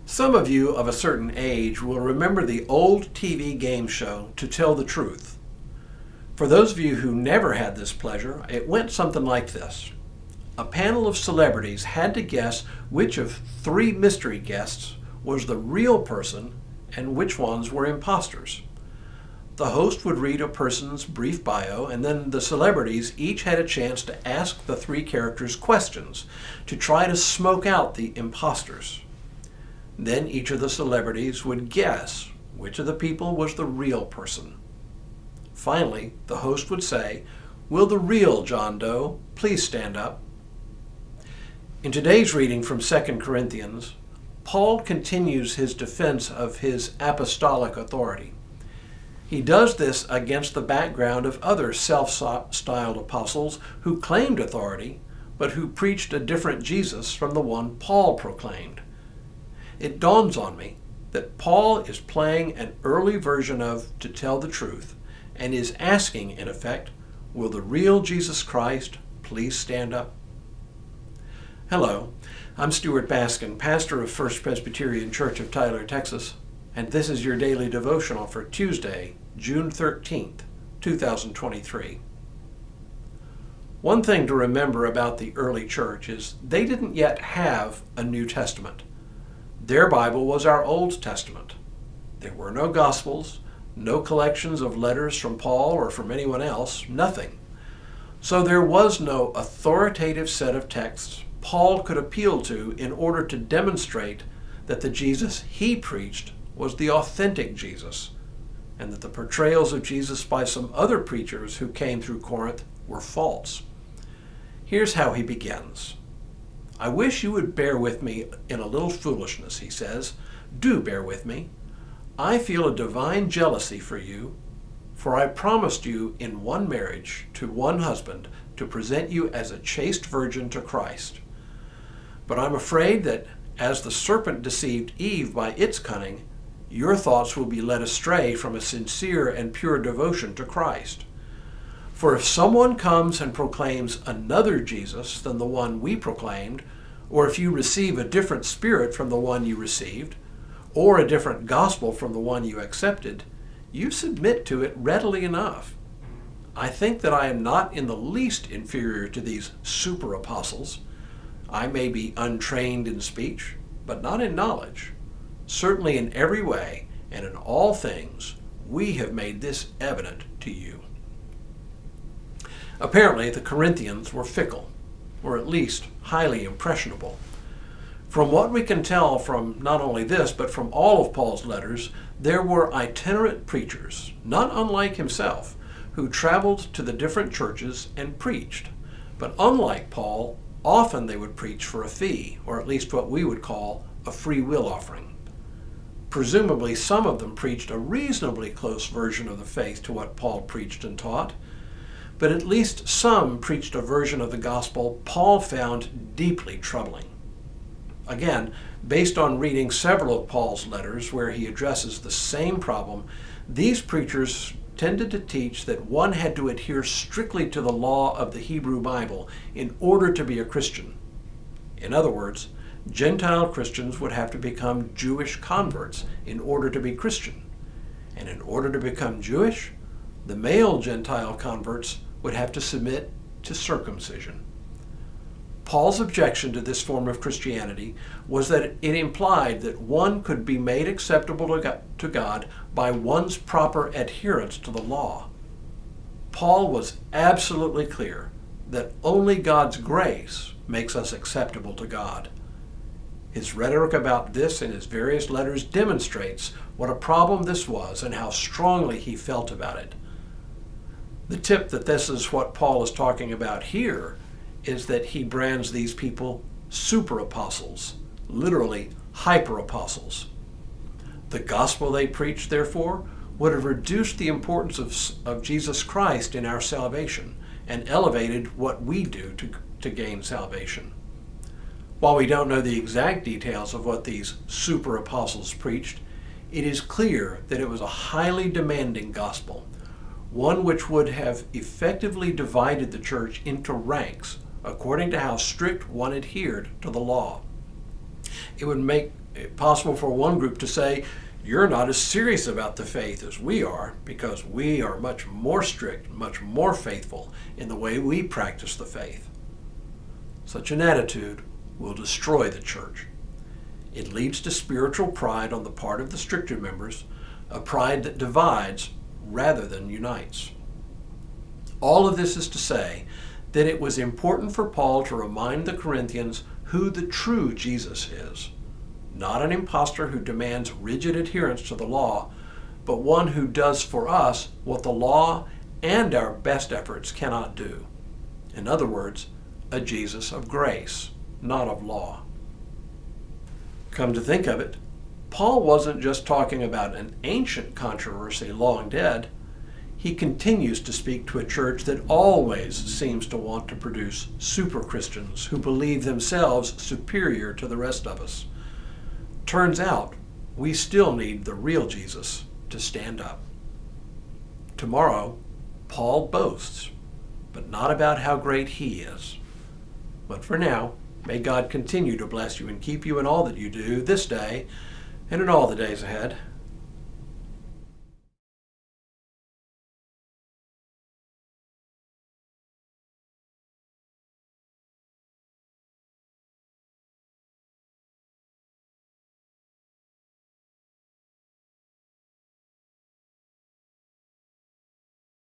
Some of you of a certain age will remember the old TV game show To Tell the Truth. For those of you who never had this pleasure, it went something like this. A panel of celebrities had to guess which of three mystery guests was the real person and which ones were imposters. The host would read a person's brief bio, and then the celebrities each had a chance to ask the three characters questions to try to smoke out the imposters. Then each of the celebrities would guess which of the people was the real person. Finally, the host would say, "Will the real John Doe please stand up?" In today's reading from 2 Corinthians, Paul continues his defense of his apostolic authority. He does this against the background of other self-styled apostles who claimed authority, but who preached a different Jesus from the one Paul proclaimed. It dawns on me that Paul is playing an early version of To Tell the Truth and is asking, in effect, will the real Jesus Christ please stand up? Hello, I'm Stuart Baskin, pastor of First Presbyterian Church of Tyler, Texas, and this is your daily devotional for Tuesday, June 13th, 2023. One thing to remember about the early church is they didn't yet have a New Testament. Their Bible was our Old Testament. There were no Gospels, no collections of letters from Paul or from anyone else, nothing. So there was no authoritative set of texts Paul could appeal to in order to demonstrate that the Jesus he preached was the authentic Jesus, and that the portrayals of Jesus by some other preachers who came through Corinth were false. Here's how he begins. "I wish you would bear with me in a little foolishness," he says. "Do bear with me. I feel a divine jealousy for you, for I promised you in one marriage to one husband to present you as a chaste virgin to Christ. But I'm afraid that as the serpent deceived Eve by its cunning, your thoughts will be led astray from a sincere and pure devotion to Christ. For if someone comes and proclaims another Jesus than the one we proclaimed, or if you receive a different spirit from the one you received, or a different gospel from the one you accepted, you submit to it readily enough. I think that I am not in the least inferior to these super apostles. I may be untrained in speech, but not in knowledge. Certainly in every way and in all things, we have made this evident to you." Apparently, the Corinthians were fickle, or at least highly impressionable. From what we can tell from not only this, but from all of Paul's letters, there were itinerant preachers, not unlike himself, who traveled to the different churches and preached. But unlike Paul, often they would preach for a fee, or at least what we would call a free will offering. Presumably, some of them preached a reasonably close version of the faith to what Paul preached and taught, but at least some preached a version of the gospel Paul found deeply troubling. Again, based on reading several of Paul's letters where he addresses the same problem, these preachers tended to teach that one had to adhere strictly to the law of the Hebrew Bible in order to be a Christian. In other words, Gentile Christians would have to become Jewish converts in order to be Christian. And in order to become Jewish, the male Gentile converts would have to submit to circumcision. Paul's objection to this form of Christianity was that it implied that one could be made acceptable to God by one's proper adherence to the law. Paul was absolutely clear that only God's grace makes us acceptable to God. His rhetoric about this in his various letters demonstrates what a problem this was and how strongly he felt about it. The tip that this is what Paul is talking about here is that he brands these people super apostles, literally hyper apostles. The gospel they preached, therefore, would have reduced the importance of Jesus Christ in our salvation and elevated what we do to gain salvation. While we don't know the exact details of what these super apostles preached, it is clear that it was a highly demanding gospel, one which would have effectively divided the church into ranks according to how strict one adhered to the law. It would possible for one group to say, you're not as serious about the faith as we are because we are much more strict, much more faithful in the way we practice the faith. Such an attitude will destroy the church. It leads to spiritual pride on the part of the stricter members, a pride that divides rather than unites. All of this is to say that it was important for Paul to remind the Corinthians who the true Jesus is. Not an impostor who demands rigid adherence to the law, but one who does for us what the law and our best efforts cannot do. In other words, a Jesus of grace, not of law. Come to think of it, Paul wasn't just talking about an ancient controversy long dead. He continues to speak to a church that always seems to want to produce super Christians who believe themselves superior to the rest of us. Turns out, we still need the real Jesus to stand up. Tomorrow, Paul boasts, but not about how great he is. But for now, may God continue to bless you and keep you in all that you do this day and in all the days ahead.